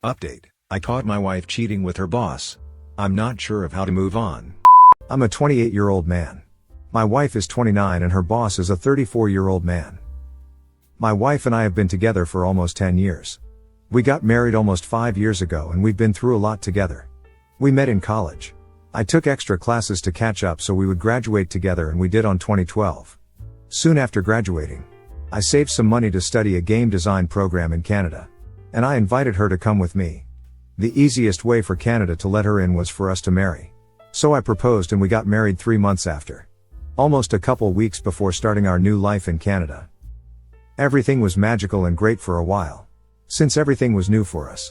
Update: I caught my wife cheating with her boss. I'm not sure of how to move on. I'm a 28-year-old man. My wife is 29 and her boss is a 34-year-old man. My wife and I have been together for almost 10 years. We got married almost 5 years ago and we've been through a lot together. We met in college. I took extra classes to catch up so we would graduate together, and we did on 2012. Soon after graduating, I saved some money to study a game design program in Canada. And I invited her to come with me. The easiest way for Canada to let her in was for us to marry. So I proposed and we got married 3 months after. Almost a couple weeks before starting our new life in Canada. Everything was magical and great for a while. Since everything was new for us.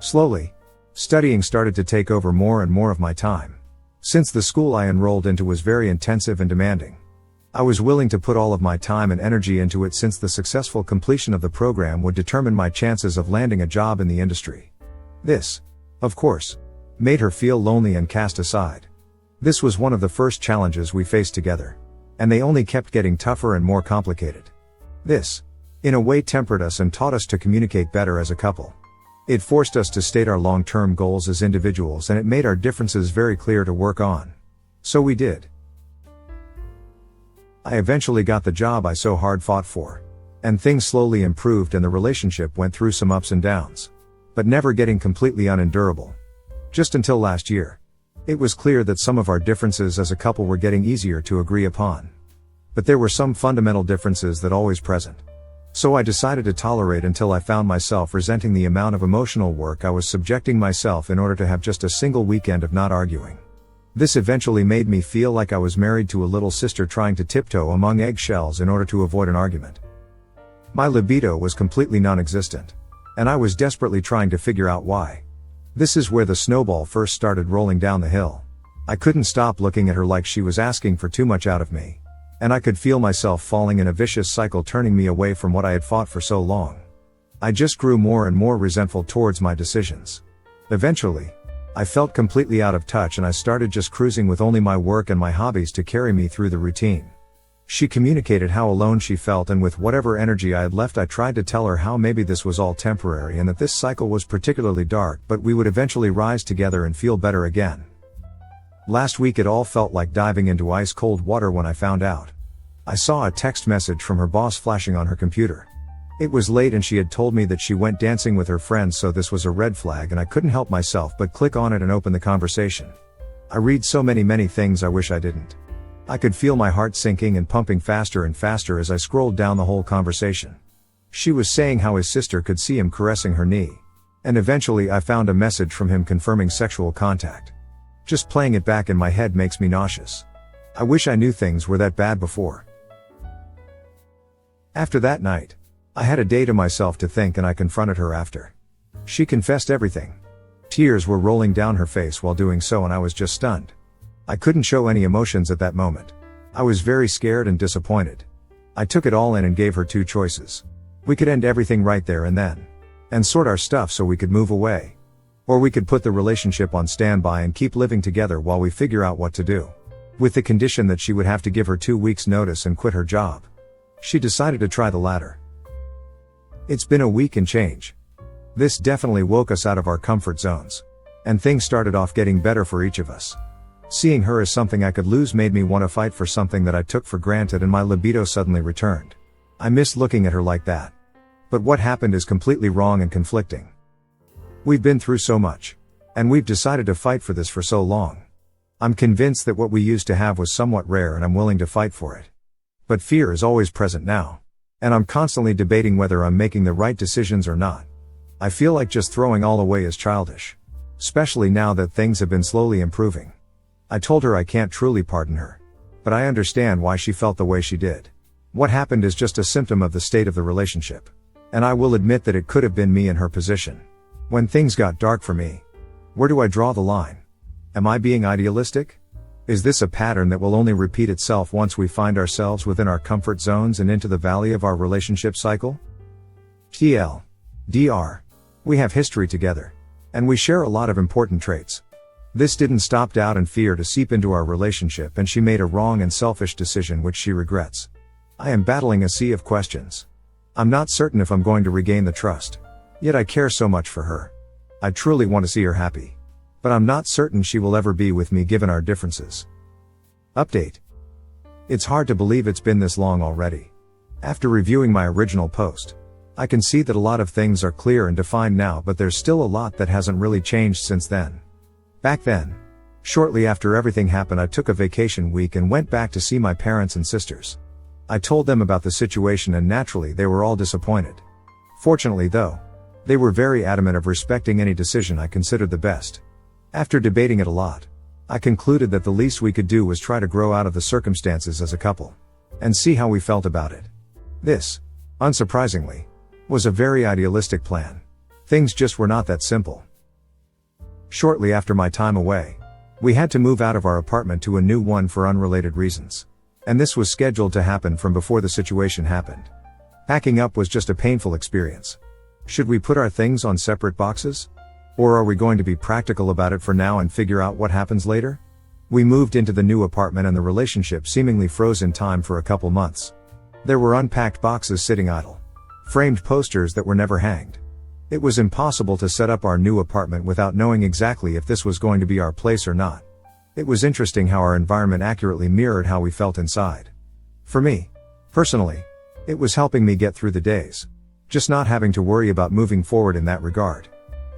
Slowly, studying started to take over more and more of my time. Since the school I enrolled into was very intensive and demanding, I was willing to put all of my time and energy into it, since the successful completion of the program would determine my chances of landing a job in the industry. This, of course, made her feel lonely and cast aside. This was one of the first challenges we faced together. And they only kept getting tougher and more complicated. This, in a way, tempered us and taught us to communicate better as a couple. It forced us to state our long-term goals as individuals, and it made our differences very clear to work on. So we did. I eventually got the job I so hard fought for. And things slowly improved and the relationship went through some ups and downs. But never getting completely unendurable. Just until last year. It was clear that some of our differences as a couple were getting easier to agree upon. But there were some fundamental differences that always present. So I decided to tolerate until I found myself resenting the amount of emotional work I was subjecting myself in order to have just a single weekend of not arguing. This eventually made me feel like I was married to a little sister trying to tiptoe among eggshells in order to avoid an argument. My libido was completely non-existent. And I was desperately trying to figure out why. This is where the snowball first started rolling down the hill. I couldn't stop looking at her like she was asking for too much out of me. And I could feel myself falling in a vicious cycle, turning me away from what I had fought for so long. I just grew more and more resentful towards my decisions. Eventually, I felt completely out of touch and I started just cruising with only my work and my hobbies to carry me through the routine. She communicated how alone she felt, and with whatever energy I had left, I tried to tell her how maybe this was all temporary and that this cycle was particularly dark, but we would eventually rise together and feel better again. Last week it all felt like diving into ice cold water when I found out. I saw a text message from her boss flashing on her computer. It was late and she had told me that she went dancing with her friends, so this was a red flag, and I couldn't help myself but click on it and open the conversation. I read so many things I wish I didn't. I could feel my heart sinking and pumping faster and faster as I scrolled down the whole conversation. She was saying how his sister could see him caressing her knee. And eventually I found a message from him confirming sexual contact. Just playing it back in my head makes me nauseous. I wish I knew things were that bad before. After that night, I had a day to myself to think, and I confronted her after. She confessed everything. Tears were rolling down her face while doing so, and I was just stunned. I couldn't show any emotions at that moment. I was very scared and disappointed. I took it all in and gave her two choices. We could end everything right there and then. And sort our stuff so we could move away. Or we could put the relationship on standby and keep living together while we figure out what to do. With the condition that she would have to give her 2 weeks' notice and quit her job. She decided to try the latter. It's been a week and change. This definitely woke us out of our comfort zones. And things started off getting better for each of us. Seeing her as something I could lose made me want to fight for something that I took for granted, and my libido suddenly returned. I miss looking at her like that. But what happened is completely wrong and conflicting. We've been through so much. And we've decided to fight for this for so long. I'm convinced that what we used to have was somewhat rare, and I'm willing to fight for it. But fear is always present now. And I'm constantly debating whether I'm making the right decisions or not. I feel like just throwing all away is childish. Especially now that things have been slowly improving. I told her I can't truly pardon her. But I understand why she felt the way she did. What happened is just a symptom of the state of the relationship. And I will admit that it could have been me in her position. When things got dark for me. Where do I draw the line? Am I being idealistic? Is this a pattern that will only repeat itself once we find ourselves within our comfort zones and into the valley of our relationship cycle? TLDR. We have history together. And we share a lot of important traits. This didn't stop doubt and fear to seep into our relationship, and she made a wrong and selfish decision which she regrets. I am battling a sea of questions. I'm not certain if I'm going to regain the trust. Yet I care so much for her. I truly want to see her happy. But I'm not certain she will ever be with me given our differences. Update. It's hard to believe it's been this long already. After reviewing my original post, I can see that a lot of things are clear and defined now, but there's still a lot that hasn't really changed since then. Back then, shortly after everything happened, I took a vacation week and went back to see my parents and sisters. I told them about the situation and naturally they were all disappointed. Fortunately though, they were very adamant of respecting any decision I considered the best. After debating it a lot, I concluded that the least we could do was try to grow out of the circumstances as a couple, and see how we felt about it. This, unsurprisingly, was a very idealistic plan. Things just were not that simple. Shortly after my time away, we had to move out of our apartment to a new one for unrelated reasons. And this was scheduled to happen from before the situation happened. Packing up was just a painful experience. Should we put our things on separate boxes? Or are we going to be practical about it for now and figure out what happens later? We moved into the new apartment and the relationship seemingly froze in time for a couple months. There were unpacked boxes sitting idle. Framed posters that were never hanged. It was impossible to set up our new apartment without knowing exactly if this was going to be our place or not. It was interesting how our environment accurately mirrored how we felt inside. For me, personally, it was helping me get through the days. Just not having to worry about moving forward in that regard.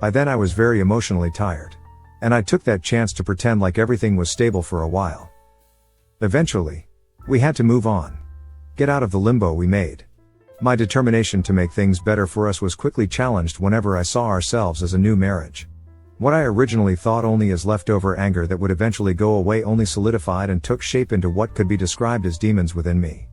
By then I was very emotionally tired. And I took that chance to pretend like everything was stable for a while. Eventually, we had to move on. Get out of the limbo we made. My determination to make things better for us was quickly challenged whenever I saw ourselves as a new marriage. What I originally thought only as leftover anger that would eventually go away only solidified and took shape into what could be described as demons within me.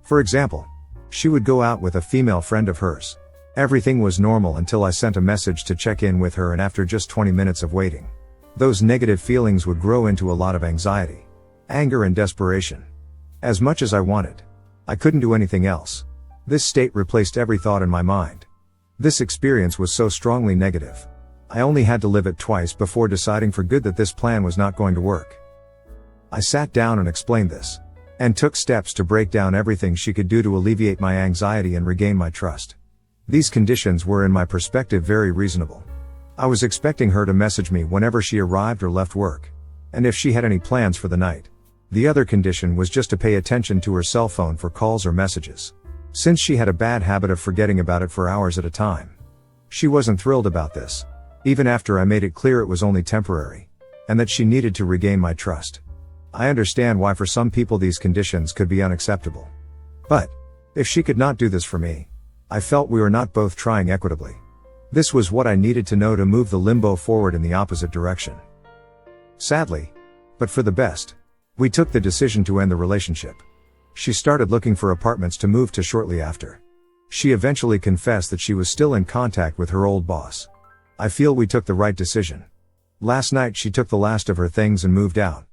For example, she would go out with a female friend of hers. Everything was normal until I sent a message to check in with her, and after just 20 minutes of waiting, those negative feelings would grow into a lot of anxiety, anger and desperation. As much as I wanted, I couldn't do anything else. This state replaced every thought in my mind. This experience was so strongly negative. I only had to live it twice before deciding for good that this plan was not going to work. I sat down and explained this, and took steps to break down everything she could do to alleviate my anxiety and regain my trust. These conditions were in my perspective very reasonable. I was expecting her to message me whenever she arrived or left work, and if she had any plans for the night. The other condition was just to pay attention to her cell phone for calls or messages, since she had a bad habit of forgetting about it for hours at a time. She wasn't thrilled about this, even after I made it clear it was only temporary, and that she needed to regain my trust. I understand why for some people these conditions could be unacceptable. But, if she could not do this for me, I felt we were not both trying equitably. This was what I needed to know to move the limbo forward in the opposite direction. Sadly, but for the best, we took the decision to end the relationship. She started looking for apartments to move to shortly after. She eventually confessed that she was still in contact with her old boss. I feel we took the right decision. Last night she took the last of her things and moved out.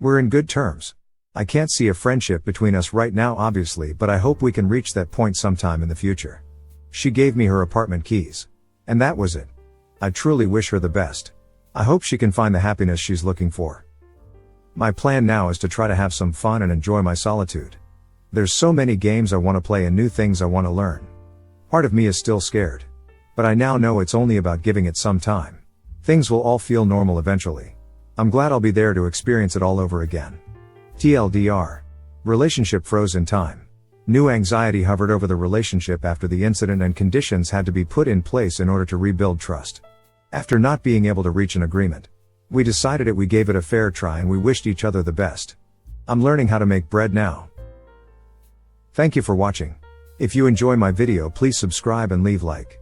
We're in good terms. I can't see a friendship between us right now obviously, but I hope we can reach that point sometime in the future. She gave me her apartment keys. And that was it. I truly wish her the best. I hope she can find the happiness she's looking for. My plan now is to try to have some fun and enjoy my solitude. There's so many games I want to play and new things I want to learn. Part of me is still scared. But I now know it's only about giving it some time. Things will all feel normal eventually. I'm glad I'll be there to experience it all over again. TLDR. Relationship froze in time. New anxiety hovered over the relationship after the incident, and conditions had to be put in place in order to rebuild trust. After not being able to reach an agreement, we decided we gave it a fair try and we wished each other the best. I'm learning how to make bread now. Thank you for watching. If you enjoy my video, please subscribe and leave like.